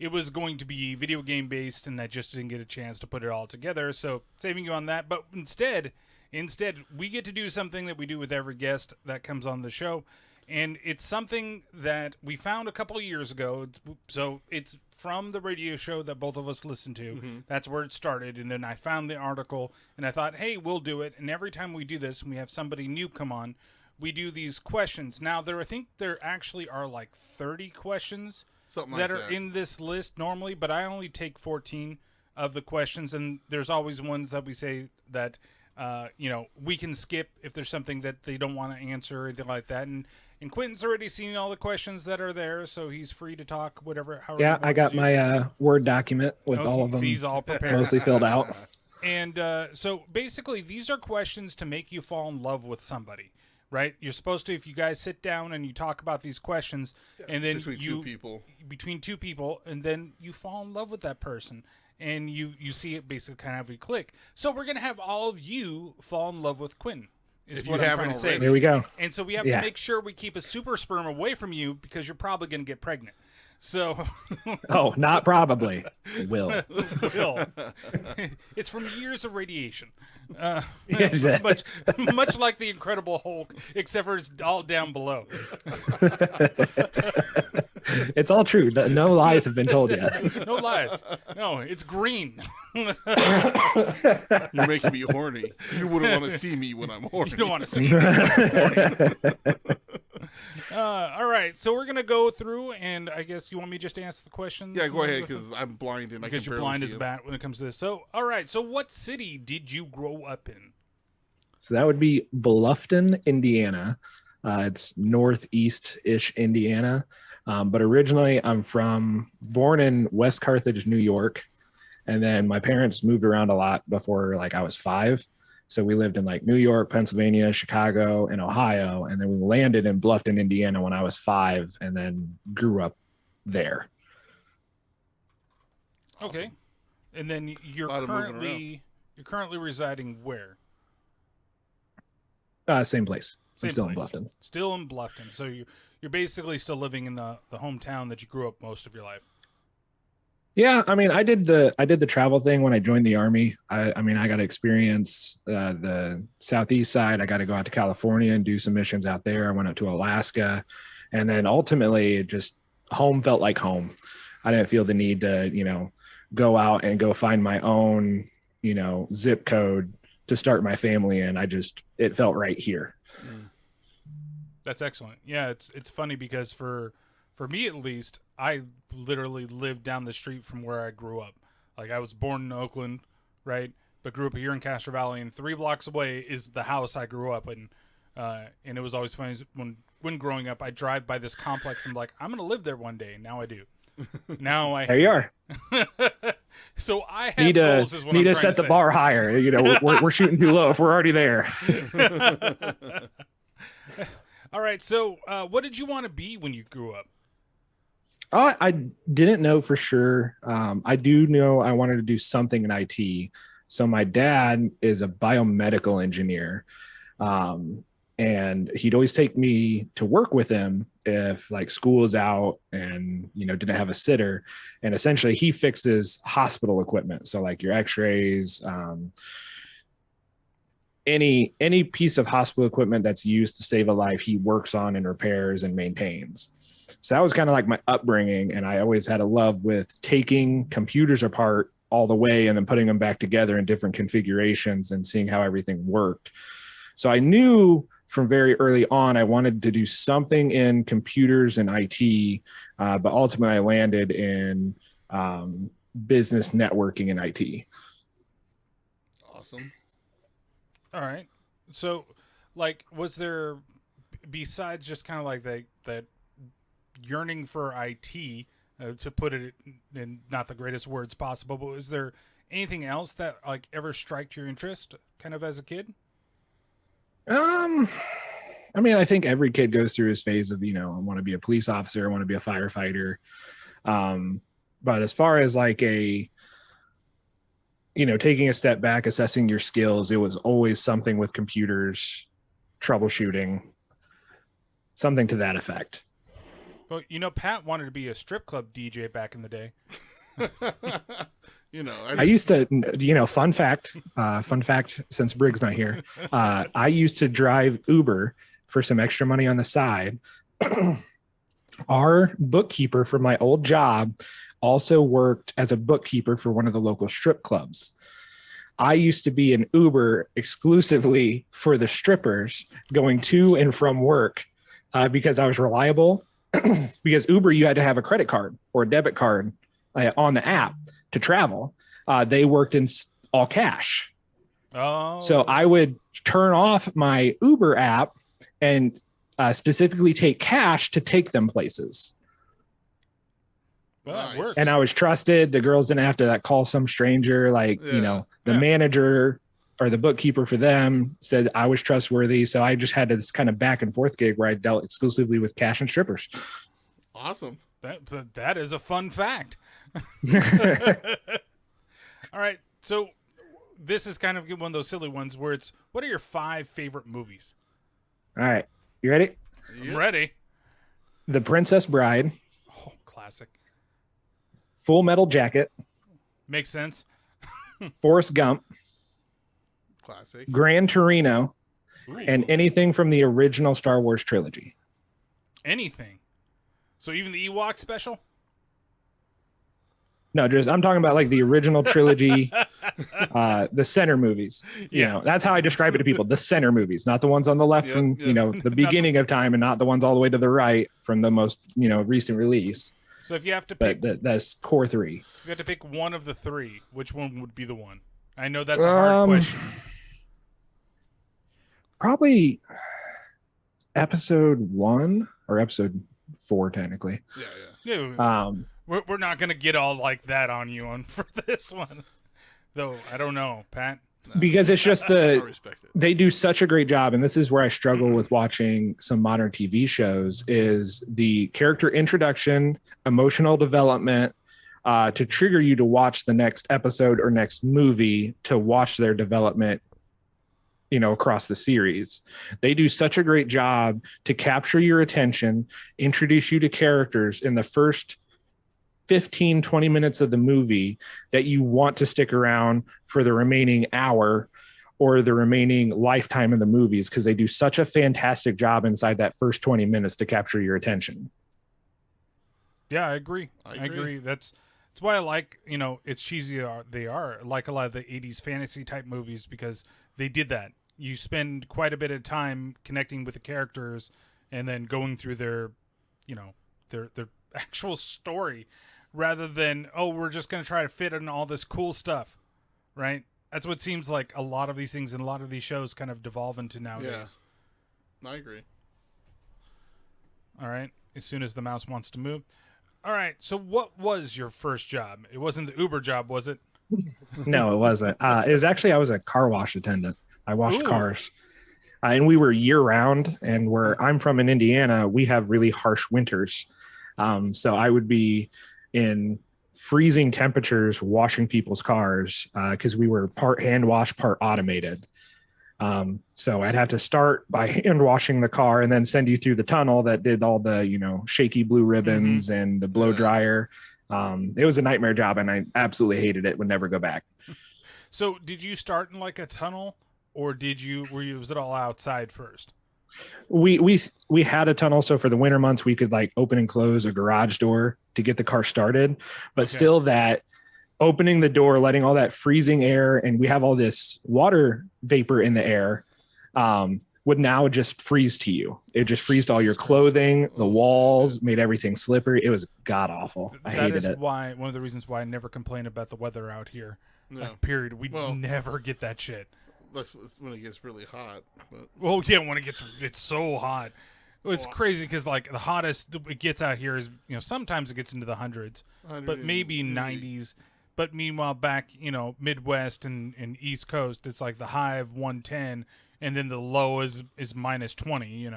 it was going to be video game based, and I just didn't get a chance to put it all together. So saving you on that. But instead, we get to do something that we do with every guest that comes on the show, and it's something that we found a couple of years ago. So it's from the radio show that both of us listened to. Mm-hmm. That's where it started, and then I found the article, and I thought, hey, we'll do it. And every time we do this, and we have somebody new come on, we do these questions. Now, I think there actually are like 30 questions that are in this list normally, but I only take 14 of the questions, and there's always ones that we say that we can skip if there's something that they don't want to answer or anything like that. And Quinten's already seen all the questions that are there, so he's free to talk however. Yeah, I got my Word document with all of them. He's all prepared, mostly filled out. And so basically, these are questions to make you fall in love with somebody. Right, you're supposed to, if you guys sit down and you talk about these questions, and then between two people, and then you fall in love with that person, and you see it basically kind of every click. So we're gonna have all of you fall in love with Quinten. Is what I'm trying to say. There we go. And so we have to make sure we keep a super sperm away from you because you're probably gonna get pregnant. So, not probably. Will. It's from years of radiation. Exactly. Much like the Incredible Hulk, except for it's all down below. It's all true. No lies have been told yet. No lies. No, it's green. You're making me horny. You wouldn't want to see me when I'm horny. You don't want to see me when I'm horny. All right, so we're gonna go through, and I guess you want me just to answer the questions. Yeah, go ahead, because I'm blind and because you're blind as a bat when it comes to this. So, all right, so what city did you grow up in? So that would be Bluffton, Indiana. It's northeast-ish Indiana, but originally I'm born in West Carthage, New York, and then my parents moved around a lot before I was 5. So we lived in New York, Pennsylvania, Chicago, and Ohio. And then we landed in Bluffton, Indiana when I was 5 and then grew up there. Okay. Awesome. And then you're currently residing where? Same place. I'm still in Bluffton. Still in Bluffton. So you're basically still living in the hometown that you grew up most of your life. Yeah, I mean, I did the travel thing when I joined the Army. I got to experience the Southeast side. I got to go out to California and do some missions out there. I went up to Alaska, and then ultimately, just home felt like home. I didn't feel the need to, go out and go find my own, zip code to start my family in. It felt right here. That's excellent. Yeah, it's funny because for me at least, I literally lived down the street from where I grew up. I was born in Oakland, right? But grew up here in Castro Valley, and 3 blocks away is the house I grew up in. And it was always funny when growing up, I drive by this complex and I'm like, I'm going to live there one day. Now I do. There you are. So I have goals is what I'm need to trying set the bar higher. We're shooting too low if we're already there. All right. So what did you want to be when you grew up? I didn't know for sure. I do know I wanted to do something in IT. So my dad is a biomedical engineer. And he'd always take me to work with him if school is out and, didn't have a sitter. And essentially he fixes hospital equipment. So your x-rays, any piece of hospital equipment that's used to save a life, he works on and repairs and maintains. So that was kind of my upbringing. And I always had a love with taking computers apart all the way and then putting them back together in different configurations and seeing how everything worked. So I knew from very early on, I wanted to do something in computers and IT, but ultimately I landed in business networking and IT. Awesome. All right. So, was there, besides just kind of that yearning for IT, to put it in not the greatest words possible, but was there anything else that ever struck your interest kind of as a kid? I think every kid goes through his phase of, I want to be a police officer, I want to be a firefighter. But as far as taking a step back, assessing your skills, it was always something with computers, troubleshooting, something to that effect. Well, Pat wanted to be a strip club DJ back in the day. I used to, fun fact, since Briggs not here, I used to drive Uber for some extra money on the side. Our bookkeeper from my old job also worked as a bookkeeper for one of the local strip clubs. I used to be an Uber exclusively for the strippers going to and from work because I was reliable. Because Uber, you had to have a credit card or a debit card on the app to travel. They worked in all cash. Oh. So I would turn off my Uber app and specifically take cash to take them places. Well, that works. And I was trusted. The girls didn't have to call some stranger. The manager or the bookkeeper for them said I was trustworthy. So I just had this kind of back and forth gig where I dealt exclusively with cash and strippers. Awesome. That is a fun fact. All right. So this is kind of one of those silly ones where it's, what are your 5 favorite movies? All right. You ready? I'm ready. The Princess Bride. Oh, classic. Full Metal Jacket. Makes sense. Forrest Gump. Classic. Gran Torino. Ooh. And anything from the original Star Wars trilogy. Anything. So even the Ewok special? No, I'm talking about the original trilogy, the center movies. That's how I describe it to people. The center movies, not the ones on the left from, the beginning of time and not the ones all the way to the right from the most, recent release. So if you have to pick, that's core 3. If you have to pick one of the 3, which one would be the one? I know that's a hard question. Probably episode 1 or episode 4, technically. Yeah. We're not going to get all like that on you for this one. Though, I don't know, Pat. No. Because it's just I respect it. They do such a great job. And this is where I struggle with watching some modern TV shows is the character introduction, emotional development, to trigger you to watch the next episode or next movie to watch their development, across the series. They do such a great job to capture your attention, introduce you to characters in the first 15, 20 minutes of the movie that you want to stick around for the remaining hour or the remaining lifetime of the movies because they do such a fantastic job inside that first 20 minutes to capture your attention. Yeah, I agree. I agree. That's why I like, it's cheesy they are, like a lot of the 80s fantasy type movies because they did that. You spend quite a bit of time connecting with the characters and then going through their actual story rather than, we're just going to try to fit in all this cool stuff, right? That's what it seems like a lot of these things and a lot of these shows kind of devolve into nowadays. Yeah, I agree. All right, as soon as the mouse wants to move. All right, so what was your first job? It wasn't the Uber job, was it? No, it wasn't. It was actually, I was a car wash attendant. I washed cars. And we were year round. And where I'm from in Indiana, we have really harsh winters. So I would be in freezing temperatures washing people's cars because we were part hand wash, part automated. So I'd have to start by hand washing the car and then send you through the tunnel that did all the, shaky blue ribbons and the blow dryer. It was a nightmare job and I absolutely hated it. Would never go back. So did you start in a tunnel or was it all outside first? We had a tunnel. So for the winter months, we could open and close a garage door to get the car started, but still that opening the door, letting all that freezing air, and we have all this water vapor in the air, would now just freeze to you. It just freezed all your clothing, the walls, made everything slippery. It was god awful. I hated it. That is why one of the reasons why I never complain about the weather out here. No. Period. We never get that shit. That's when it gets really hot. But... Well, yeah, when it's so hot. It's crazy because the hottest it gets out here is sometimes it gets into the hundreds, but maybe 90s. But meanwhile, back Midwest and East Coast, it's the high of 110, and then the low is minus 20.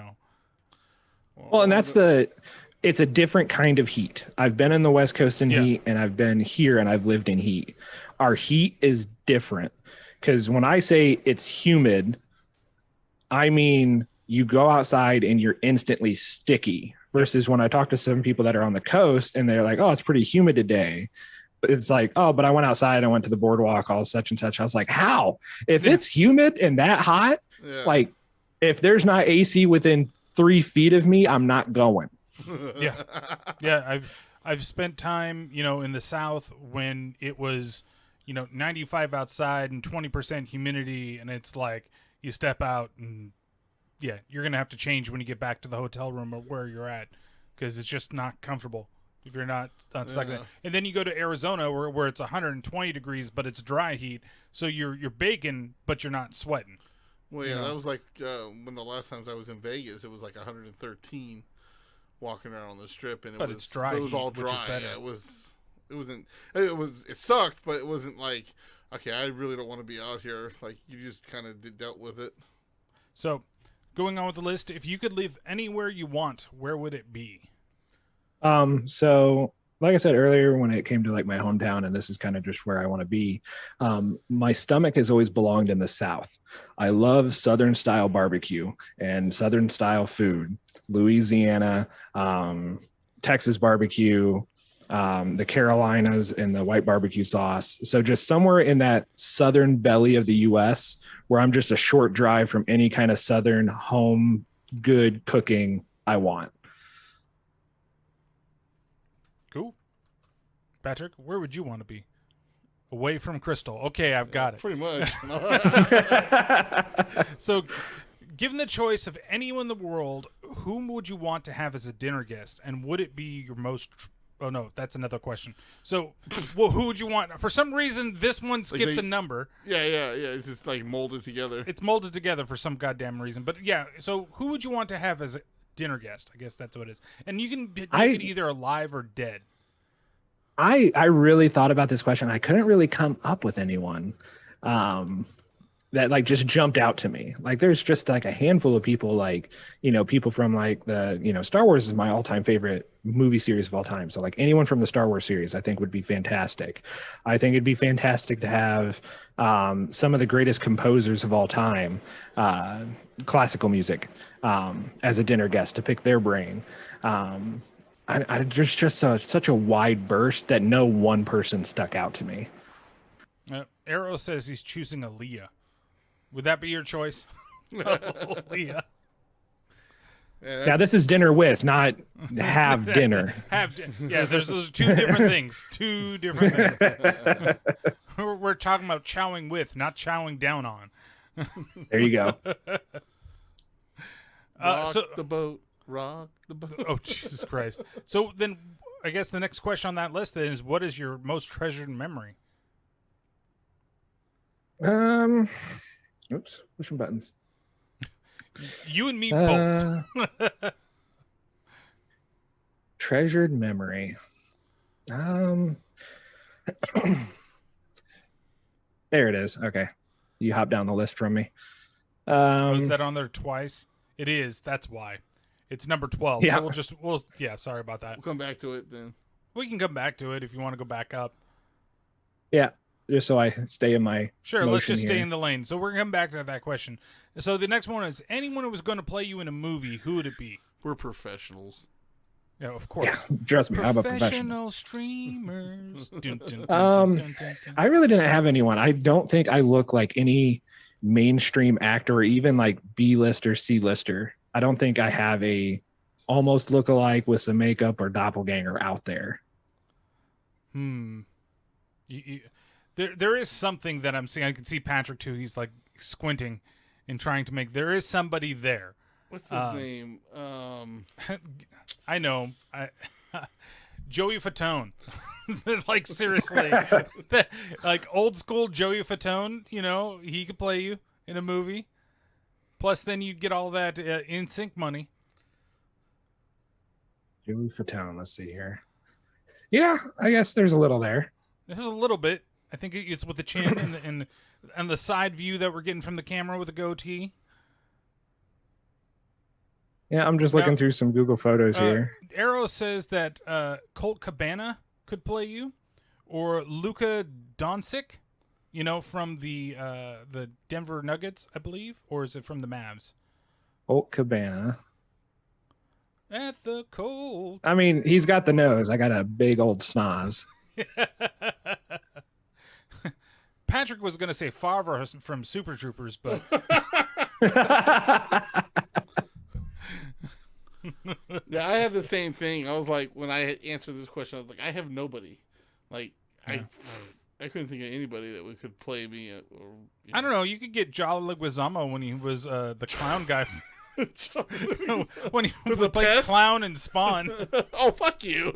Well, and it's a different kind of heat. I've been in the West Coast in heat, and I've been here and I've lived in heat. Our heat is different because when I say it's humid, I mean you go outside and you're instantly sticky Versus when I talk to some people that are on the coast and they're like, oh, it's pretty humid today. But it's like, oh, but I went outside, I went to the boardwalk, all such and such. I was like, how? If it's humid and that hot, like if there's not AC within 3 feet of me, I'm not going. Yeah. I've spent time, in the South when it was, 95 outside and 20% humidity, and it's like you step out and you're gonna have to change when you get back to the hotel room or where you're at, because it's just not comfortable if you're not stuck there. And then you go to Arizona where it's 120 degrees, but it's dry heat, so you're baking, but you're not sweating. Well, that was like when the last times I was in Vegas, it was like 113 walking around on the strip, and it's dry. It was all heat, dry. Which is better. It sucked, but it wasn't like, okay, I really don't want to be out here. Like, you just kind of dealt with it. So, going on with the list, if you could live anywhere you want, where would it be? So like I said earlier, when it came to like my hometown, and this is kind of just where I want to be, my stomach has always belonged in the South. I love Southern style barbecue and Southern style food, Louisiana, Texas barbecue, the Carolinas and the white barbecue sauce. So just somewhere in that Southern belly of the US where I'm just a short drive from any kind of Southern home good cooking I want. Cool. Patrick, where would you want to be? Away from Crystal. Okay, I've got it. Pretty much. So, given the choice of anyone in the world, whom would you want to have as a dinner guest? And would it be your most... Oh, no, that's another question. So, who would you want? For some reason, this one skips a number. Yeah. It's just like molded together. It's molded together for some goddamn reason. But yeah, so who would you want to have as a dinner guest? I guess that's what it is. And you can make it either alive or dead. I really thought about this question. I couldn't really come up with anyone that like just jumped out to me. Like there's just like a handful of people, like, people from like the, Star Wars is my all-time favorite movie series of all time. So like anyone from the Star Wars series, I think would be fantastic. I think it'd be fantastic to have some of the greatest composers of all time, classical music, as a dinner guest to pick their brain. There's just such a wide berth that no one person stuck out to me. Arrow says he's choosing Aaliyah. Would that be your choice? Aaliyah. Yeah, this is dinner with, not have dinner. Yeah, those are two different things. Two different things. We're talking about chowing with, not chowing down on. There you go. Rock the boat. Rock the boat. Oh, Jesus Christ. So then I guess the next question on that list then is, what is your most treasured memory? Oops, pushing buttons. You and me both. Treasured memory. There it is. Okay. You hop down the list from me. Is that on there twice? It is. That's why. It's number 12. Yeah. So sorry about that. We'll come back to it then. We can come back to it if you want to go back up. Yeah. Just so I stay in my Sure, let's just here. stay in the lane. So we're going to come back to that question. So the next one is, anyone who was going to play you in a movie, who would it be? We're professionals. Yeah, of course. Yeah, trust me, I'm a professional. Streamers. I really didn't have anyone. I don't think I look like any mainstream actor or even like B-lister, C-lister. I don't think I have a almost look-alike with some makeup or doppelganger out there. There is something that I'm seeing. I can see Patrick too. He's like squinting and trying to make. There is somebody there. What's his name? I know. Joey Fatone. Like seriously, like old school Joey Fatone. He could play you in a movie. Plus, then you'd get all that in sync money. Joey Fatone. Let's see here. Yeah, I guess there's a little there. There's a little bit. I think it's with the chin and the side view that we're getting from the camera with the goatee. Yeah, I'm just looking through some Google photos here. Arrow says that Colt Cabana could play you, or Luka Doncic, from the Denver Nuggets, I believe, or is it from the Mavs? Colt Cabana. At the cold. I mean, he's got the nose. I got a big old schnoz. Patrick was going to say Favre from Super Troopers, but Yeah, I have the same thing. I was like, when I answered this question, I was like, I have nobody. Like, Yeah. I couldn't think of anybody that could play me. I don't know. You could get Jolly Leguizamo when he was the clown guy. When he With the played pest? clown and Spawn. Oh, fuck you.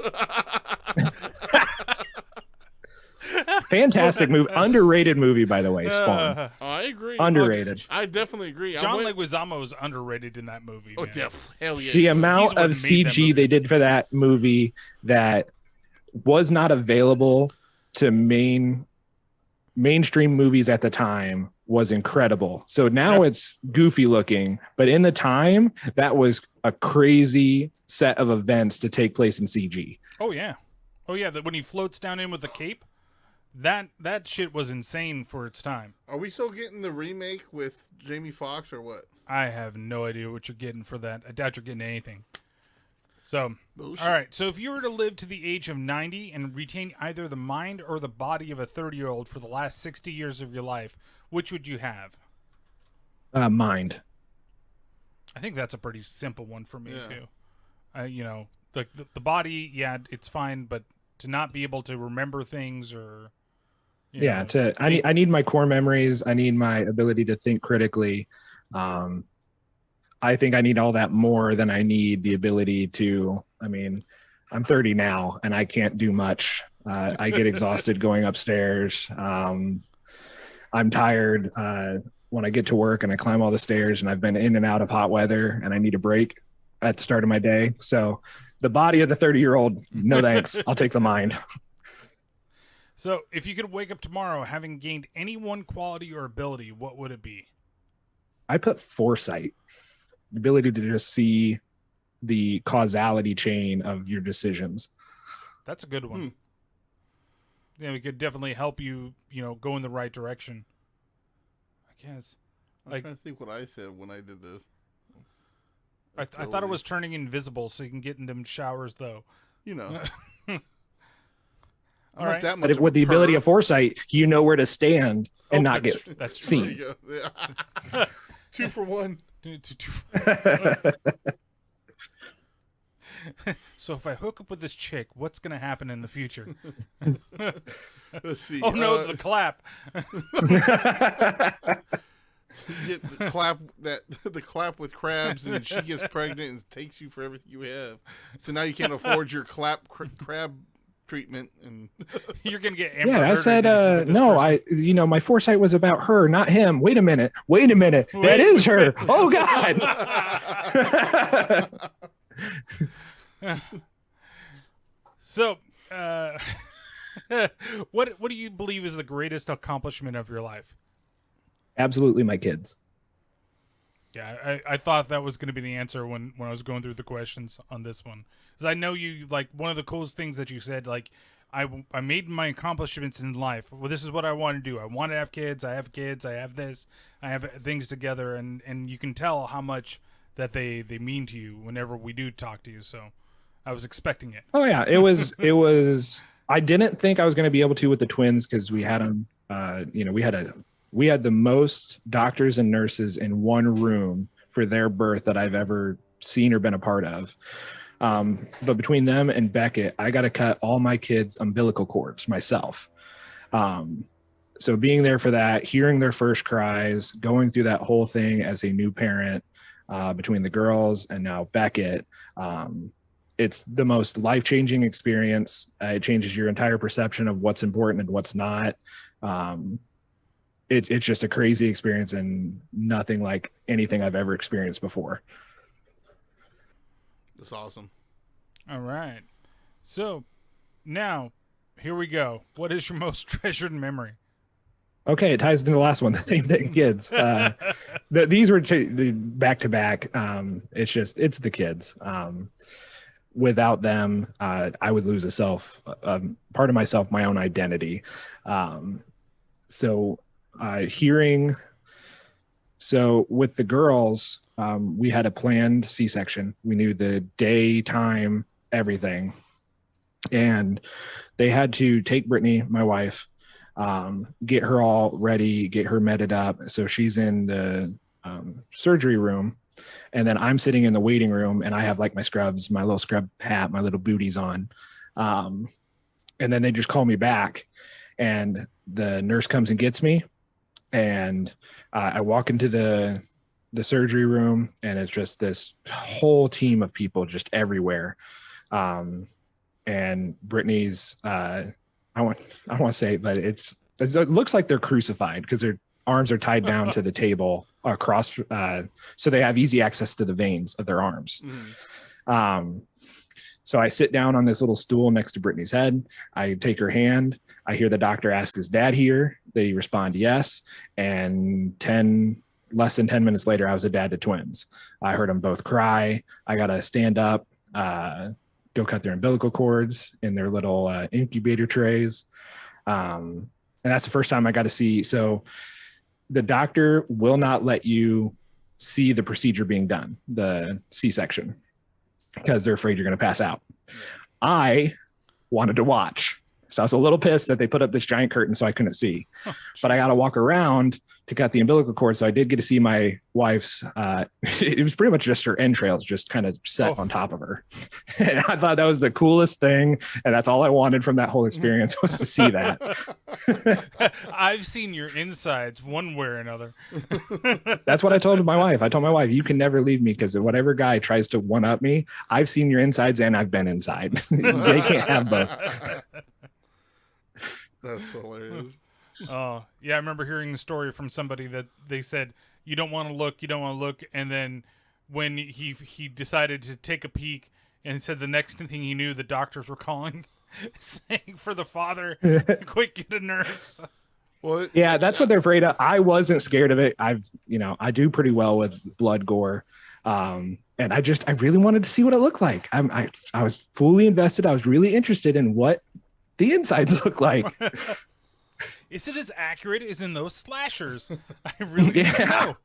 Fantastic movie. Underrated movie, by the way, Spawn. Oh, I agree. Underrated. I definitely agree. John Leguizamo is underrated in that movie. Oh, man. hell yeah. The amount what of made that CG movie. they did for that movie that was not available to mainstream movies at the time was incredible. So now it's goofy looking, but in the time, that was a crazy set of events to take place in CG. Oh yeah. When he floats down in with the cape, that shit was insane for its time. Are we still getting the remake with Jamie Foxx or what? I have no idea what you're getting for that. I doubt you're getting anything. So, Bullshit. all right. So if you were to live to the age of 90 and retain either the mind or the body of a 30-year-old for the last 60 years of your life, which would you have? Mind. I think that's a pretty simple one for me Yeah. too. The body, yeah, it's fine, but to not be able to remember things or Yeah, I need my core memories. I need my ability to think critically. I think I need all that more than I need the ability to. I mean, I'm 30 now and I can't do much. I get exhausted going upstairs. I'm tired when I get to work and I climb all the stairs, and I've been in and out of hot weather and I need a break at the start of my day. So the body of the 30-year-old, no thanks. I'll take the mind. So if you could wake up tomorrow having gained any one quality or ability, what would it be? I put foresight, the ability to just see the causality chain of your decisions. That's a good one. Yeah, we could definitely help you, go in the right direction. I guess. I'm trying to think what I said when I did this. I thought it was turning invisible so you can get in them showers, though. You know. All right. That much But with the ability of foresight, you know where to stand and not get that's true. seen. There you go. Yeah. 2 for 1. So if I hook up with this chick, what's going to happen in the future? Let's see. Oh, no, the clap. You get the clap with crabs, and she gets pregnant and takes you for everything you have. So now you can't afford your crab treatment, and You're going to get Yeah, I said, no, person. my foresight was about her, not him. Wait a minute. That is her. Oh, God. So, what do you believe is the greatest accomplishment of your life? Absolutely my kids. Yeah, I thought that was going to be the answer when I was going through the questions on this one. Because I know you, like, one of the coolest things that you said, like, I made my accomplishments in life. Well, this is what I want to do. I want to have kids. I have kids. I have this. I have things together. And you can tell how much that they mean to you whenever we do talk to you. So I was expecting it. Oh, yeah. It was, I didn't think I was going to be able to with the twins because we had them, we had the most doctors and nurses in one room for their birth that I've ever seen or been a part of. But between them and Beckett, I got to cut all my kids' umbilical cords myself. So being there for that, hearing their first cries, going through that whole thing as a new parent, between the girls and now Beckett, it's the most life-changing experience. It changes your entire perception of what's important and what's not. It's just a crazy experience and nothing like anything I've ever experienced before. That's awesome. All right. So now here we go. What is your most treasured memory? Okay, it ties into the last one, the same thing, kids. These were back to back. It's the kids. Without them, I would lose part of myself, my own identity. So So with the girls, we had a planned C-section. We knew the day, time, everything. And they had to take Brittany, my wife, get her all ready, get her meted up. So she's in the surgery room. And then I'm sitting in the waiting room and I have like my scrubs, my little scrub hat, my little booties on. And then they just call me back and the nurse comes and gets me. And I walk into the surgery room and it's just this whole team of people just everywhere. And Brittany's, I want to say, but it looks like they're crucified because their arms are tied down to the table across, so they have easy access to the veins of their arms. So I sit down on this little stool next to Brittany's head. I take her hand. I hear the doctor ask, "Is Dad here?" They respond, "Yes." And less than 10 minutes later, I was a dad to twins. I heard them both cry. I got to stand up, go cut their umbilical cords in their little incubator trays. And that's the first time I got to see. So the doctor will not let you see the procedure being done, the C-section, because they're afraid you're going to pass out. I wanted to watch. So I was a little pissed that they put up this giant curtain so I couldn't see. But I got to walk around to cut the umbilical cord. So I did get to see my wife's, it was pretty much just her entrails just kind of set on top of her. And I thought that was the coolest thing. And that's all I wanted from that whole experience was to see that. I've seen your insides one way or another. That's what I told my wife. I told my wife, you can never leave me because whatever guy tries to one up me, I've seen your insides and I've been inside. They can't have both. That's hilarious. Oh, yeah, I remember hearing the story from somebody that they said, you don't want to look, and then when he decided to take a peek, and said the next thing he knew, the doctors were calling, saying for the father, quick, get a nurse. Well, yeah, that's what they're afraid of. I wasn't scared of it. I do pretty well with blood gore. And I really wanted to see what it looked like. I was fully invested. I was really interested in what the insides look like. Is it as accurate as in those slashers? I really don't know.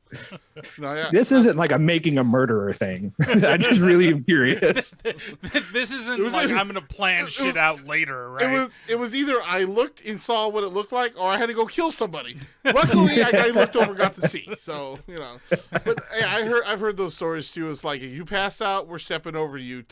No, yeah. This isn't like a making a murderer thing. I just really am curious. This isn't like I'm going to plan shit out later, right? It was either I looked and saw what it looked like, or I had to go kill somebody. Luckily, I looked over, got to see. So but hey, I've heard those stories too. It's like if you pass out, we're stepping over you,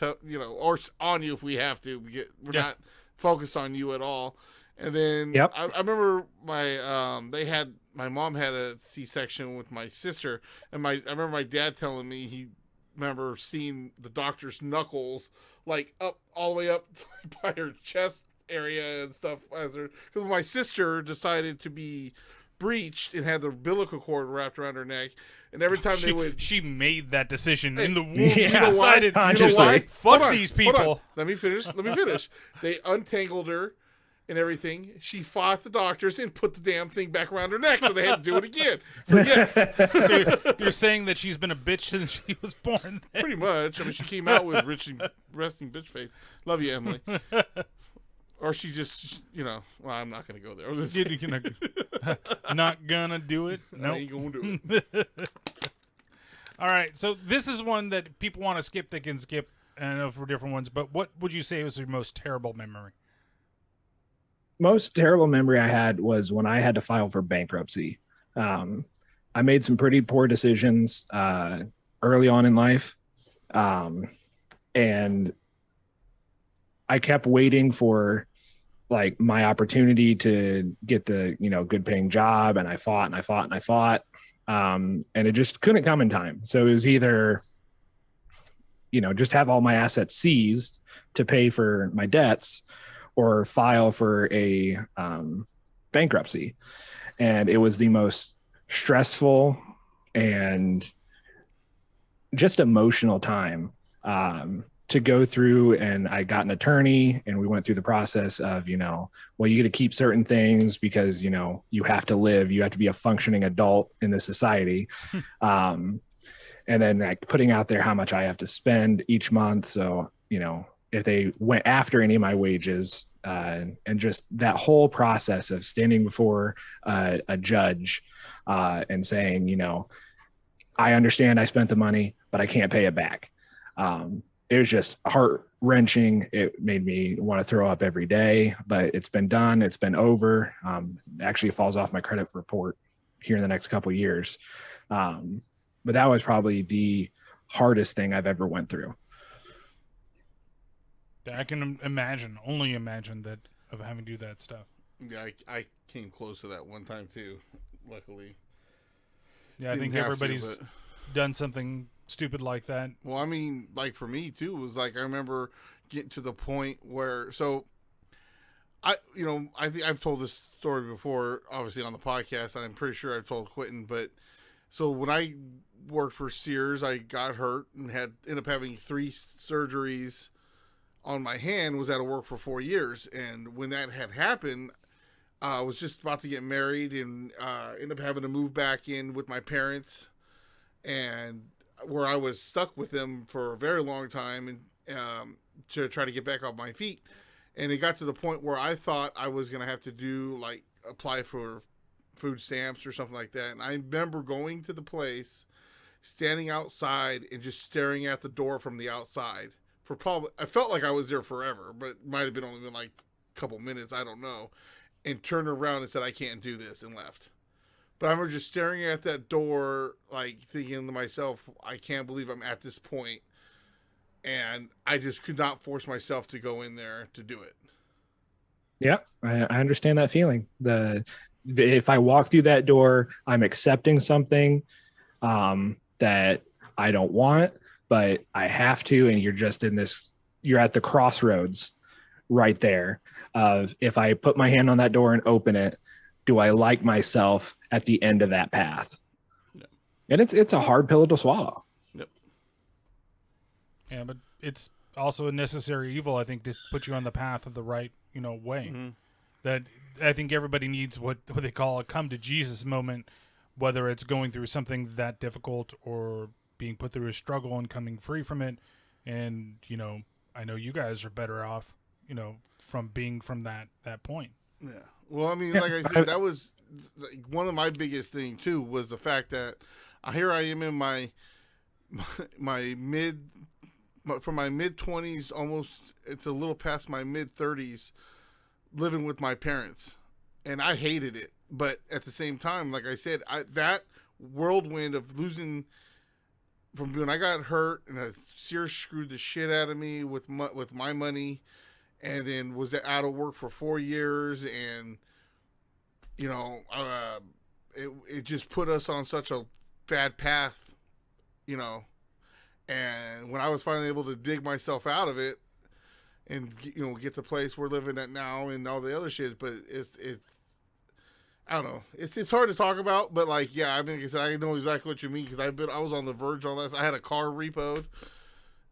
or on you if we have to. We're not focused on you at all. And then I remember my mom had a C-section with my sister, and I remember my dad telling me he remember seeing the doctor's knuckles like up all the way up by her chest area and stuff because my sister decided to be breached and had the umbilical cord wrapped around her neck. And every time she made that decision in the womb. Yeah. She decided, fuck these people. Let me finish. They untangled her and everything. She fought the doctors and put the damn thing back around her neck, so they had to do it again. So yes. So you're saying that she's been a bitch since she was born? Then? Pretty much. I mean, she came out with resting bitch face. Love you, Emily. Or she just, well, I'm not going to go there. Not gonna do it? No. Nope. I ain't going to do it. All right, so this is one that people want to skip. They can skip, I know for different ones, but what would you say was your most terrible memory? Most terrible memory I had was when I had to file for bankruptcy. I made some pretty poor decisions early on in life. And I kept waiting for like my opportunity to get the, good paying job. And I fought. And it just couldn't come in time. So it was either, just have all my assets seized to pay for my debts or file for a bankruptcy. And it was the most stressful and just emotional time to go through. And I got an attorney and we went through the process of, well, you get to keep certain things because, you have to live, you have to be a functioning adult in this society. And then like putting out there how much I have to spend each month. So, if they went after any of my wages and just that whole process of standing before a judge and saying, I understand I spent the money, but I can't pay it back. It was just heart wrenching. It made me want to throw up every day, but it's been done. It's been over. Actually falls off my credit report here in the next couple of years. But that was probably the hardest thing I've ever went through. I can only imagine that of having to do that stuff. Yeah, I came close to that one time too, luckily. Yeah, I think everybody's done something stupid like that. Well, I mean, like for me too, it was like I remember getting to the point where I've told this story before, obviously on the podcast. I'm pretty sure I've told Quinten, but so when I worked for Sears, I got hurt and ended up having 3 surgeries on my hand. Was out of work for 4 years, and when that had happened, I was just about to get married and ended up having to move back in with my parents, and where I was stuck with them for a very long time, and to try to get back on my feet. And it got to the point where I thought I was going to have to apply for food stamps or something like that. And I remember going to the place, standing outside and just staring at the door from the outside for I felt like I was there forever, but it might have been only been like a couple minutes. I don't know. And turned around and said, I can't do this, and left. But I remember just staring at that door, like thinking to myself, I can't believe I'm at this point. And I just could not force myself to go in there to do it. Yeah, I understand that feeling. If I walk through that door, I'm accepting something that I don't want, but I have to. And you're at the crossroads right there of, if I put my hand on that door and open it, do I like myself at the end of that path? Yep. And it's a hard pill to swallow. Yep. Yeah, but it's also a necessary evil, I think, to put you on the path of the right, way. Mm-hmm. That I think everybody needs what they call a come to Jesus moment, whether it's going through something that difficult or being put through a struggle and coming free from it. And, I know you guys are better off, from being from that point. Yeah. Well, I mean, like I said, that was one of my biggest thing too, was the fact that here I am in my mid 20s, almost it's a little past my mid 30s, living with my parents, and I hated it. But at the same time, like I said, that whirlwind of losing from when I got hurt and Sears screwed the shit out of me with my money, and then was out of work for 4 years, and it just put us on such a bad path, and when I was finally able to dig myself out of it and get the place we're living at now and all the other shit, but it's I don't know, it's hard to talk about, but like, yeah, I mean, like I said, I know exactly what you mean, because I was on the verge on this. I had a car repoed,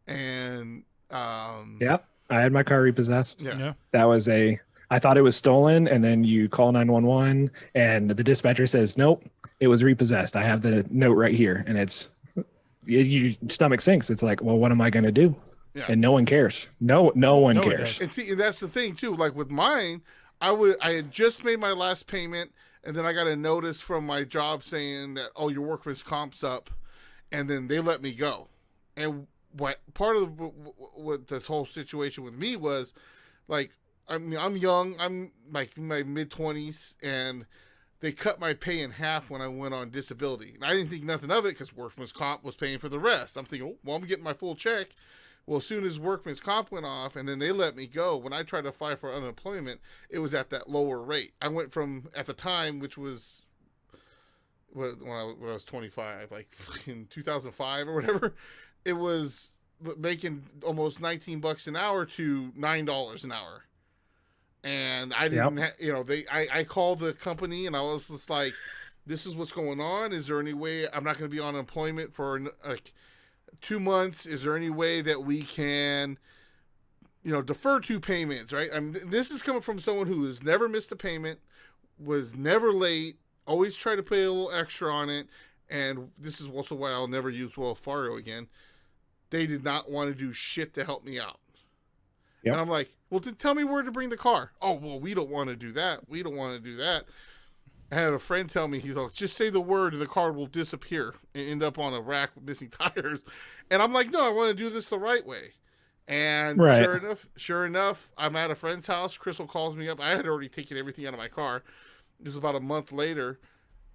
and Yep, I had my car repossessed. Yeah. That was I thought it was stolen, and then you call 911 and the dispatcher says, nope, it was repossessed. I have the note right here. And your stomach sinks. It's like, well, what am I going to do? Yeah. And no one cares. No one cares. And see, and that's the thing too. Like with mine, I had just made my last payment, and then I got a notice from my job saying that, oh, your workman's comp's up, and then they let me go. And what part of what this whole situation with me was, like, I mean, I'm young. I'm like in my mid 20s, and they cut my pay in half when I went on disability. And I didn't think nothing of it because workman's comp was paying for the rest. I'm thinking, oh, well, I'm getting my full check. Well, as soon as workman's comp went off and then they let me go, when I tried to apply for unemployment, it was at that lower rate. I went from, at the time, which was when I was 25, like in 2005 or whatever, it was making almost $19 an hour to $9 an hour. And I didn't, I called the company and I was just like, this is what's going on. Is there any way I'm not going to be on unemployment for like 2 months? Is there any way that we can, defer 2 payments, right? This is coming from someone who has never missed a payment, was never late, always try to pay a little extra on it. And this is also why I'll never use Wells Fargo again. They did not want to do shit to help me out. Yep. And I'm like, well, then tell me where to bring the car. Oh, well, we don't want to do that. We don't want to do that. I had a friend tell me, he's like, just say the word and the car will disappear and end up on a rack with missing tires. And I'm like, no, I want to do this the right way. And Right. sure enough, I'm at a friend's house. Crystal calls me up. I had already taken everything out of my car. It was about a month later.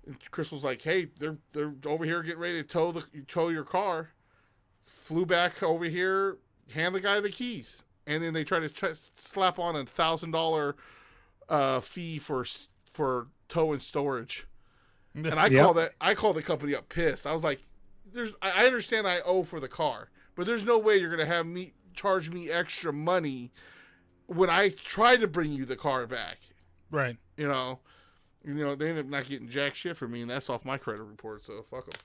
And Crystal's like, hey, they're over here getting ready to tow your car. Flew back over here, hand the guy the keys. And then they try to slap on $1,000 fee for tow and storage. And I call the company up pissed. I was like, I understand I owe for the car, but there's no way you're gonna have me charge me extra money when I try to bring you the car back. Right. You know, they end up not getting jack shit for me, and that's off my credit report. So fuck them.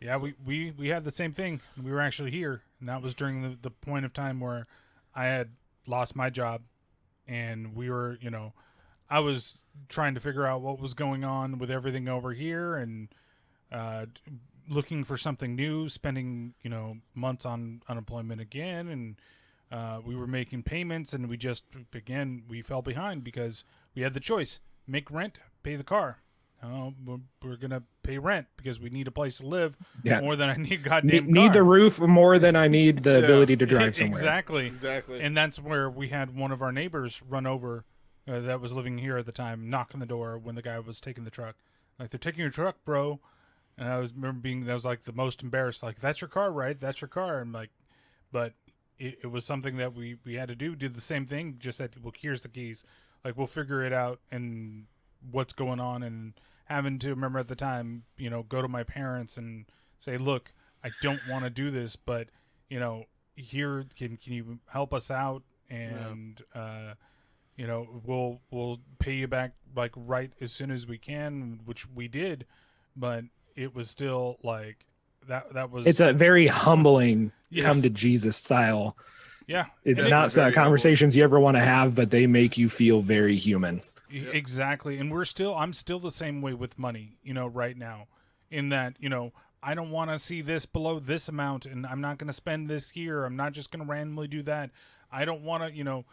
Yeah, we had the same thing. We were actually here, and that was during the point of time where I had lost my job, and we were, I was trying to figure out what was going on with everything over here, and looking for something new, spending, months on unemployment again, and we were making payments, and we fell behind because we had the choice: make rent, pay the car. We're gonna pay rent because we need a place to live more than I need goddamn need car. the roof more than I need the ability to drive somewhere. Exactly. And that's where we had one of our neighbors run over that was living here at the time, knock on the door when the guy was taking the truck. Like, they're taking your truck, bro. And I remember that was like the most embarrassed. Like, that's your car, right? That's your car. I'm like, but it was something that we had to do. Did the same thing. Just that, well, here's the keys. Like, we'll figure it out and what's going on, and having to remember at the time, go to my parents and say, look, I don't want to do this, but, here, can you help us out? And, we'll pay you back like right as soon as we can, which we did, but it was still like that was. It's a very humbling come to Jesus style. Yeah. It's not conversations you ever want to have, but they make you feel very human. Exactly. And I'm still the same way with money, right now, in that, I don't want to see this below this amount, and I'm not going to spend this here. I'm not just going to randomly do that. I don't want to,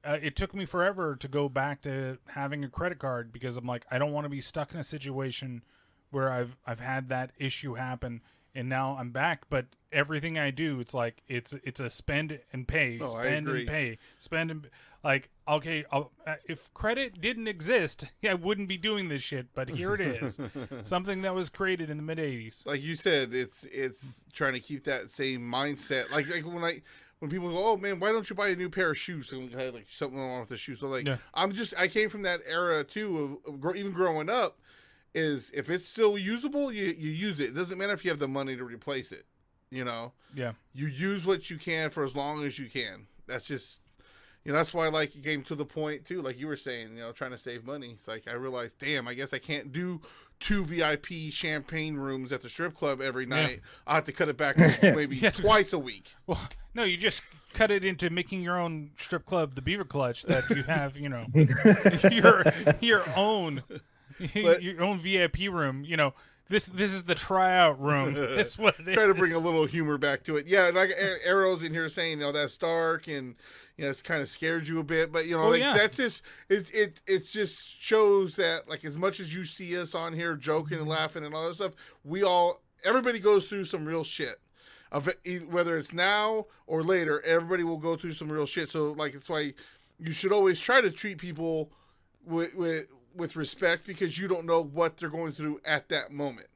it took me forever to go back to having a credit card because I'm like, I don't want to be stuck in a situation where I've had that issue happen, and now I'm back. But everything I do, it's like it's a spend and pay, spend and pay, spend and like, okay, if credit didn't exist, I wouldn't be doing this shit. But here it is, something that was created in the mid '80s. Like you said, it's trying to keep that same mindset. Like when people go, oh man, why don't you buy a new pair of shoes? And I had like something wrong with the shoes. So like, I came from that era too of even growing up. Is if it's still usable, you use it. It doesn't matter if you have the money to replace it. Yeah. You use what you can for as long as you can. That's just, that's why like it came to the point too, like you were saying, trying to save money. It's like I realized, damn, I guess I can't do 2 VIP champagne rooms at the strip club every night. I'll have to cut it back to maybe twice a week. Well, no, you just cut it into making your own strip club, the Beaver Clutch, that you have, your own. Your own VIP room, this is the tryout room. That's what it is. Try to bring a little humor back to it. Yeah, like Arrow's in here saying, that's dark and it's kind of scared you a bit, but that's just it just shows that like as much as you see us on here joking and laughing and all that stuff, everybody goes through some real shit. Whether it's now or later, everybody will go through some real shit. So like it's why you should always try to treat people with respect, because you don't know what they're going through at that moment.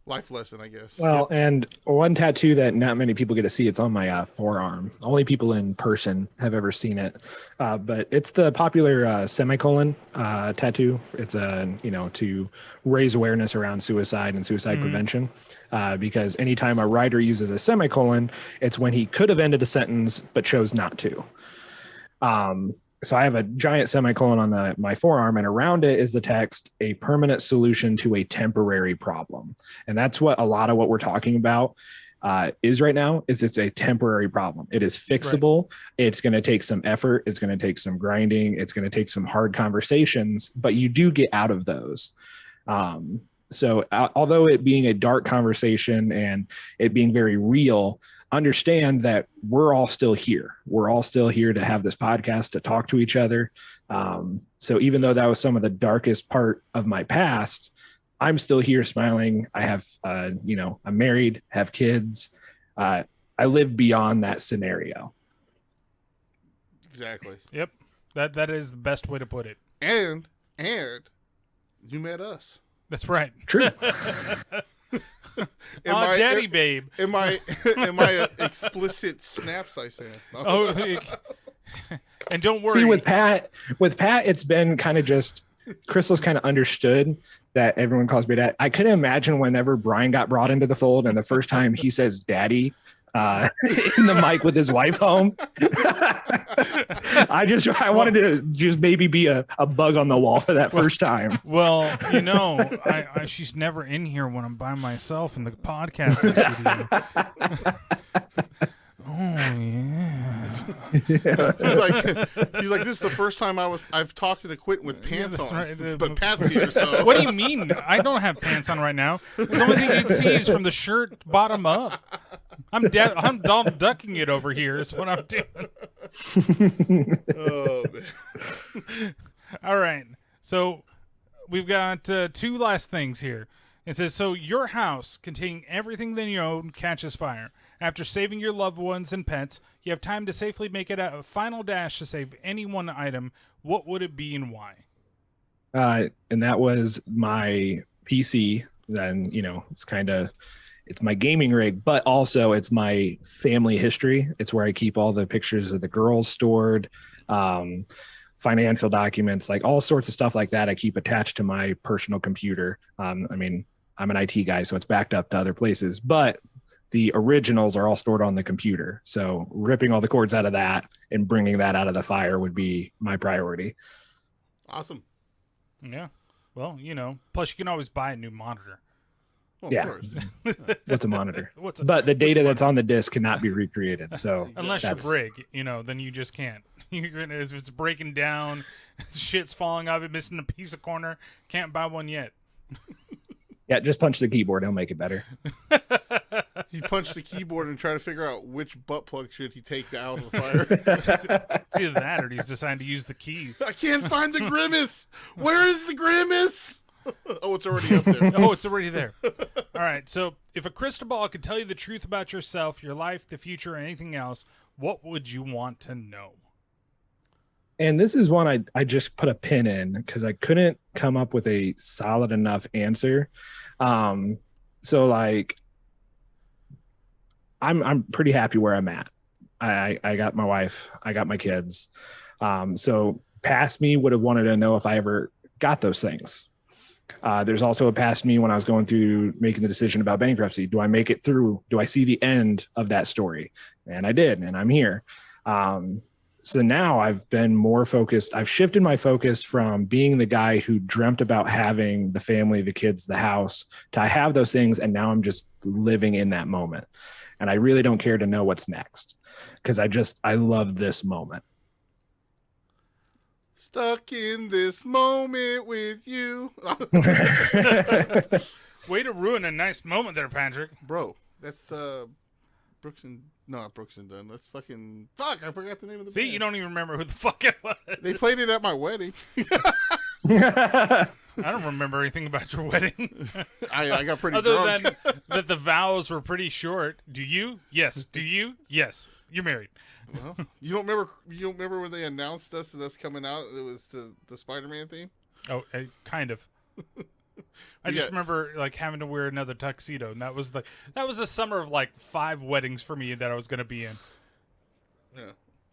Life lesson, I guess. Well, and one tattoo that not many people get to see, it's on my forearm. Only people in person have ever seen it. But it's the popular semicolon tattoo. It's to raise awareness around suicide and suicide prevention. Because anytime a writer uses a semicolon, it's when he could have ended a sentence but chose not to. So I have a giant semicolon on my forearm, and around it is the text, "A permanent solution to a temporary problem." And that's what a lot of what we're talking about is right now. It's a temporary problem. It is fixable. Right. It's going to take some effort. It's going to take some grinding. It's going to take some hard conversations, but you do get out of those. So although it being a dark conversation and it being very real, understand that we're all still here. We're all still here to have this podcast, to talk to each other. So even though that was some of the darkest part of my past, I'm still here smiling. I have, I'm married, have kids. I live beyond that scenario. Exactly. Yep. That is the best way to put it. And you met us. That's right. True. Daddy babe. Am I explicit snaps I sent? No. Oh, and don't worry. See, with Pat, it's been kind of just Crystal's kind of understood that everyone calls me dad. I couldn't imagine whenever Brian got brought into the fold and the first time he says daddy in the mic with his wife home. I wanted to just maybe be a bug on the wall for that first time. Well, she's never in here when I'm by myself in the podcast studio. Oh yeah. He's like, this is the first time I've talked to Quinten with pants on. Right. But Pat's here, so. What do you mean? I don't have pants on right now. The only thing you'd see is from the shirt bottom up. I'm Donald ducking it over here is what I'm doing. Oh man. All right. So we've got two last things here. It says, so your house containing everything that you own catches fire. After saving your loved ones and pets, you have time to safely make it a final dash to save any one item. What would it be and why? And that was my PC. Then, it's my gaming rig, but also it's my family history. It's where I keep all the pictures of the girls stored, financial documents, like all sorts of stuff like that. I keep attached to my personal computer. I'm an IT guy, so it's backed up to other places, but the originals are all stored on the computer. So ripping all the cords out of that and bringing that out of the fire would be my priority. Awesome. Yeah. Well, plus you can always buy a new monitor. Well, yeah. Of course. What's a monitor? But the data that's on the disk cannot be recreated. So unless you're brig, then you just can't. If it's breaking down, shit's falling off it, missing a piece of corner, can't buy one yet. Yeah, just punch the keyboard. He'll make it better. He punched the keyboard and tried to figure out which butt plug should he take out of the fire. It's either that or he's decided to use the keys. I can't find the grimace. Where is the grimace? Oh, it's already up there. Oh, it's already there. All right. So if a crystal ball could tell you the truth about yourself, your life, the future, or anything else, what would you want to know? And this is one I just put a pin in because I couldn't come up with a solid enough answer. So like, I'm pretty happy where I'm at. I got my wife, I got my kids. So past me would have wanted to know if I ever got those things. There's also a past me when I was going through making the decision about bankruptcy. Do I make it through? Do I see the end of that story? And I did, and I'm here. So now I've been more focused. I've shifted my focus from being the guy who dreamt about having the family, the kids, the house, to I have those things. And now I'm just living in that moment. And I really don't care to know what's next because I love this moment. Stuck in this moment with you. Way to ruin a nice moment there, Patrick. Bro, that's Brooks and not Brooks and Dunn. That's fucking fuck. I forgot the name of the band. You don't even remember who the fuck it was. They played it at my wedding. I don't remember anything about your wedding. I got pretty Other drunk. than that the vows were pretty short. Do you? Yes. Do you? Yes. You're married. Well, you don't remember when they announced us and us coming out? It was the Spider-Man theme. Oh, kind of. I just remember like having to wear another tuxedo, and that was the summer of like 5 weddings for me that I was going to be in.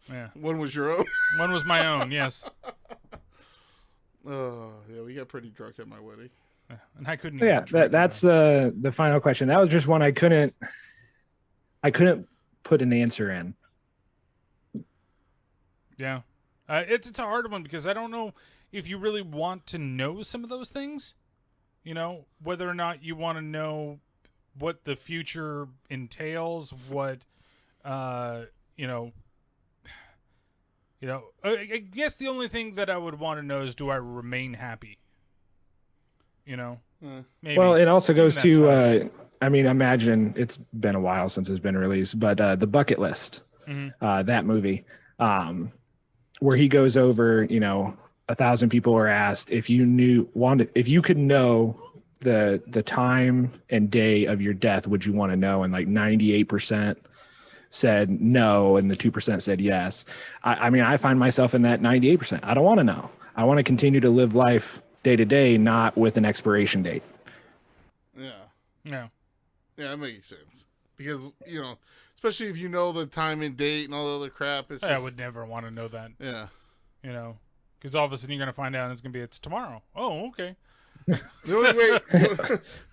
Yeah. One was your own. One was my own. Yes. Oh yeah, we got pretty drunk at my wedding. And I couldn't. Yeah, that's the final question. That was just one I couldn't put an answer in. Yeah, it's a hard one because I don't know if you really want to know some of those things. Whether or not you want to know what the future entails, what, I guess the only thing that I would want to know is, do I remain happy? Maybe. Well, it also goes to I mean, imagine it's been a while since it's been released, but The Bucket List, that movie, where he goes over, 1,000 people were asked if if you could know the time and day of your death, would you want to know? And like 98% said no, and the 2% said yes. I mean, I find myself in that 98%. I don't want to know. I want to continue to live life day to day, not with an expiration date. Yeah. Yeah. Yeah, that makes sense. Because, especially if you know the time and date and all the other crap. I would never want to know that. Yeah. Because all of a sudden you're going to find out it's tomorrow. Oh, okay. The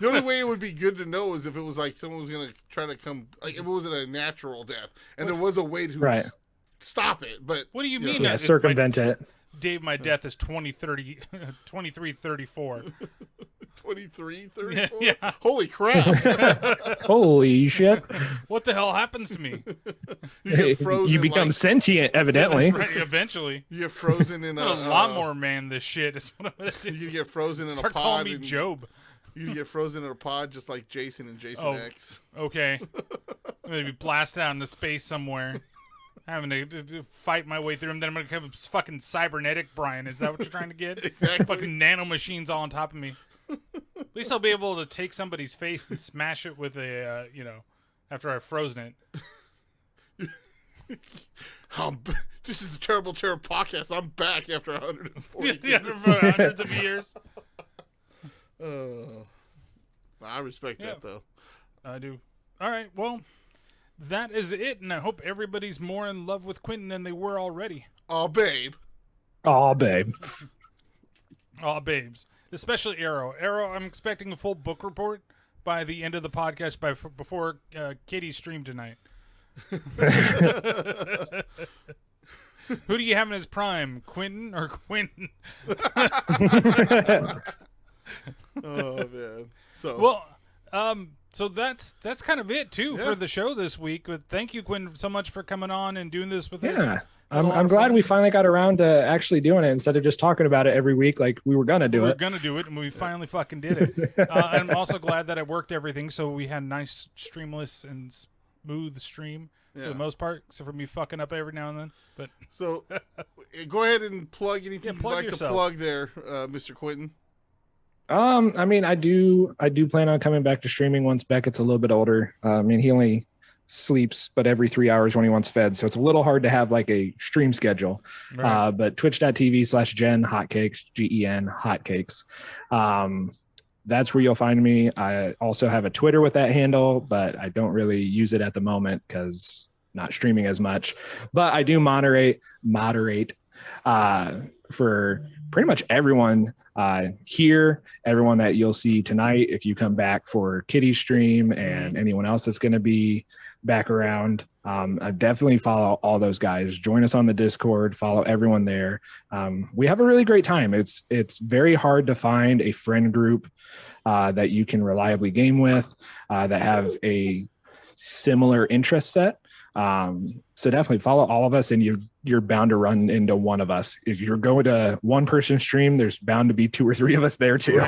only way it would be good to know is if it was like someone was going to try to come, like if it wasn't a natural death and there was a way to stop it. But what do you mean? Yeah, circumvent it. Date my death is 2334. 2334? Yeah. Holy crap. Holy shit. What the hell happens to me? You get frozen. You become sentient, evidently. Right, eventually. You get frozen in a lawnmower man, this shit is what I'm going to do. You get frozen in Start a pod. calling me Job. You get frozen in a pod just like Jason and Jason X. Okay. Maybe blast out into space somewhere. Having to fight my way through him. Then I'm going to become fucking cybernetic Brian. Is that what you're trying to get? Exactly. Fucking nanomachines all on top of me. At least I'll be able to take somebody's face and smash it with a, after I've frozen it. This is the Terrible Terror podcast. I'm back after 140 yeah, for hundreds of years. I respect that, though. I do. All right, well, that is it, and I hope everybody's more in love with Quinten than they were already. Oh, babe. Oh, babe. Oh, babes. Especially Arrow. Arrow, I'm expecting a full book report by the end of the podcast before Katie's stream tonight. Who do you have in his prime, Quinten or Quinten? Oh, man. So that's kind of it too for the show this week. But thank you, Quinten, so much for coming on and doing this with us. Yeah, I'm glad we finally got around to actually doing it instead of just talking about it every week like we were gonna do it. We were gonna do it, and we finally fucking did it. I'm also glad that I worked everything, so we had a nice streamless and smooth stream for the most part, except for me fucking up every now and then. But so go ahead and plug anything you'd like yourself. to plug there, Mr. Quinten. I mean, I do plan on coming back to streaming once Beckett's a little bit older. I mean, he only sleeps but every 3 hours when he wants fed, so it's a little hard to have like a stream schedule. Right. But twitch.tv/Gen Hotcakes, GEN Hotcakes. That's where you'll find me. I also have a Twitter with that handle, but I don't really use it at the moment because not streaming as much. But I do moderate for pretty much everyone here, everyone that you'll see tonight if you come back for Kitty's stream, and anyone else that's going to be back around. I definitely follow all those guys. Join us on the Discord, follow everyone there. We have a really great time. It's very hard to find a friend group that you can reliably game with, that have a similar interest set. So definitely follow all of us, and you're bound to run into one of us. If you're going to one person stream, there's bound to be 2 or 3 of us there too.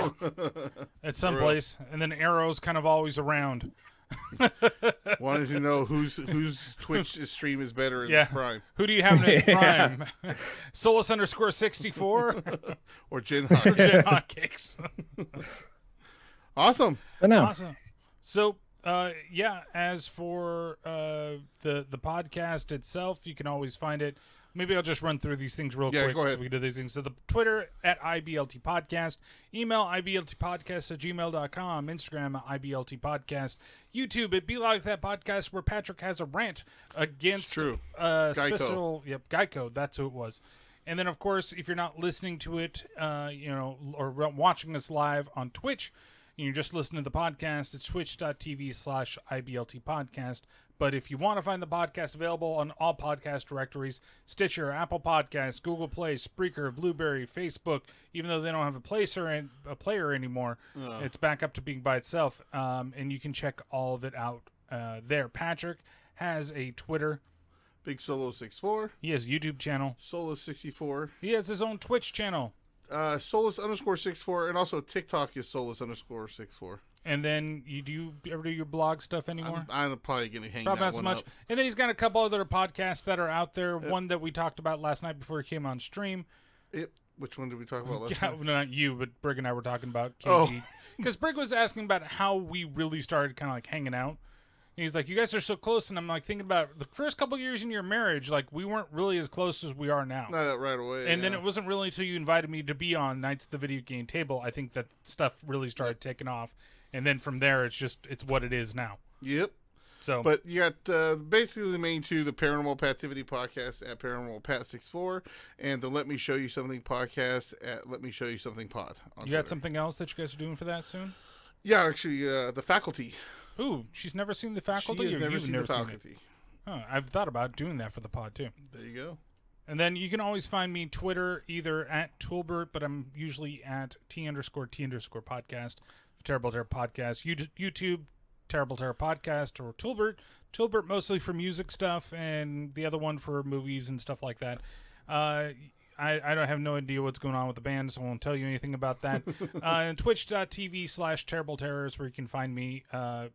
At some place, and then Arrow's kind of always around. Wanted to know whose Twitch stream is better in his prime. Who do you have in his prime? Solus_64 or Gen Hotcakes. Awesome. Awesome. So as for the podcast itself, you can always find it. Maybe I'll just run through these things real quick. Go ahead. So we do these things. So the Twitter at IBLT Podcast, email IBLTpodcast@gmail.com, Instagram at IBLT Podcast, YouTube at Be Like That Podcast, where Patrick has a rant against Geico. Geico. That's who it was. And then, of course, if you're not listening to it, or watching us live on Twitch, and you're just listening to the podcast, it's twitch.tv/IBLT Podcast. But if you want to find the podcast available on all podcast directories, Stitcher, Apple Podcasts, Google Play, Spreaker, Blueberry, Facebook, even though they don't have a player anymore, it's back up to being by itself. And you can check all of it out there. Patrick has a Twitter. Big Solo64. He has a YouTube channel. Solus64. He has his own Twitch channel. Solus_64, and also TikTok is Solus_64. And then do you ever do your blog stuff anymore? I'm probably going to hang Probably that not so one much. up. And then he's got a couple other podcasts that are out there. One that we talked about last night before he came on stream. Which one did we talk about last Yeah, time? not you, but Brig and I were talking about KG. Oh. Because Brig was asking about how we really started kind of like hanging out. And he's like, you guys are so close. And I'm like thinking about the first couple years in your marriage, like we weren't really as close as we are now. Not right away. And then it wasn't really until you invited me to be on Nights of the Video Game Table, I think that stuff really started taking off. And then from there, it's what it is now. Yep. So, But you got basically the main two, the Paranormal Pativity podcast at Paranormal Pat 64 and the Let Me Show You Something podcast at Let Me Show You Something pod. You got something else that you guys are doing for that soon? Yeah, actually, the Faculty. Ooh, she's never seen The Faculty? She has or never you've seen never the seen Faculty. it? Huh, I've thought about doing that for the pod, too. There you go. And then you can always find me Twitter, either at Toolbert, but I'm usually at T_T_podcast, Terrible Terror Podcast, YouTube, Terrible Terror Podcast, or Toolbert. Toolbert mostly for music stuff, and the other one for movies and stuff like that. I don't have no idea what's going on with the band, so I won't tell you anything about that. And Twitch.tv/Terrible Terrors, where you can find me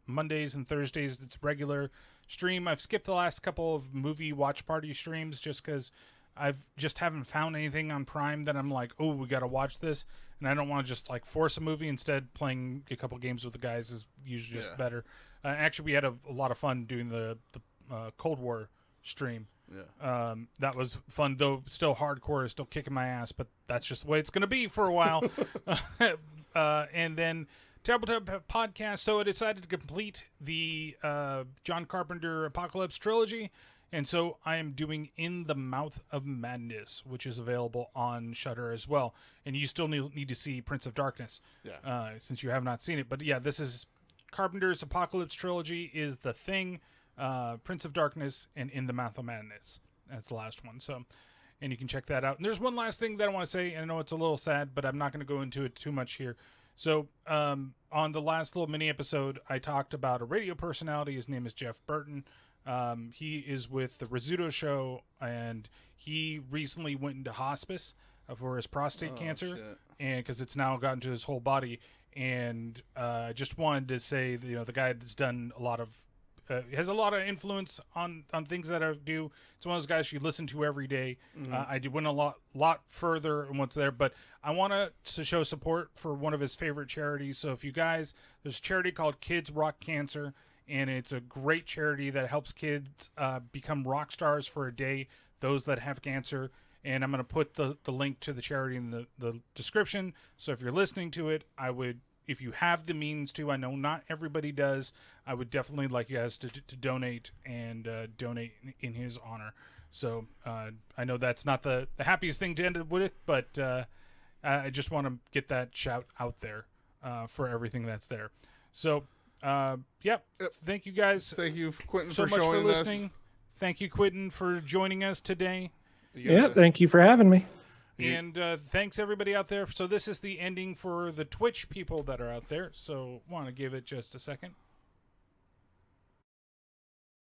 Mondays and Thursdays. It's regular stream. I've skipped the last couple of movie watch party streams just because I've just haven't found anything on Prime that I'm like, oh, we got to watch this. And I don't want to just like force a movie. Instead, playing a couple games with the guys is usually just better. Actually, we had a lot of fun doing the Cold War stream. Yeah. That was fun, though still hardcore, still kicking my ass, but that's just the way it's going to be for a while. And then Terrible Terror Podcast. So I decided to complete the John Carpenter Apocalypse trilogy. And so I am doing In the Mouth of Madness, which is available on Shudder as well. And you still need to see Prince of Darkness, since you have not seen it. But yeah, this is Carpenter's Apocalypse trilogy is The Thing, Prince of Darkness, and In the Mouth of Madness. That's the last one. So, and you can check that out. And there's one last thing that I want to say, and I know it's a little sad, but I'm not going to go into it too much here. So, on the last little mini episode, I talked about a radio personality. His name is Jeff Burton. He is with the Rizzuto Show, and he recently went into hospice for his prostate cancer, and because it's now gotten to his whole body. And I just wanted to say, that, the guy that's done a lot of, has a lot of influence on things that I do. It's one of those guys you listen to every day. I went a lot further in what's there, but I want to show support for one of his favorite charities. So if you guys, there's a charity called Kids Rock Cancer, and it's a great charity that helps kids become rock stars for a day, those that have cancer. And I'm going to put the link to the charity in the description. So if you're listening to it, I would, if you have the means to, I know not everybody does, I would definitely like you guys to donate and donate in his honor. So I know that's not the happiest thing to end it with, but I just want to get that shout out there for everything that's there. So, thank you guys. Thank you, Quinten, so for much for showing listening. us. Thank you, Quinten, for joining us today. Yeah, thank you for having me. And thanks everybody out there. So this is the ending for the Twitch people that are out there. So want to give it just a second.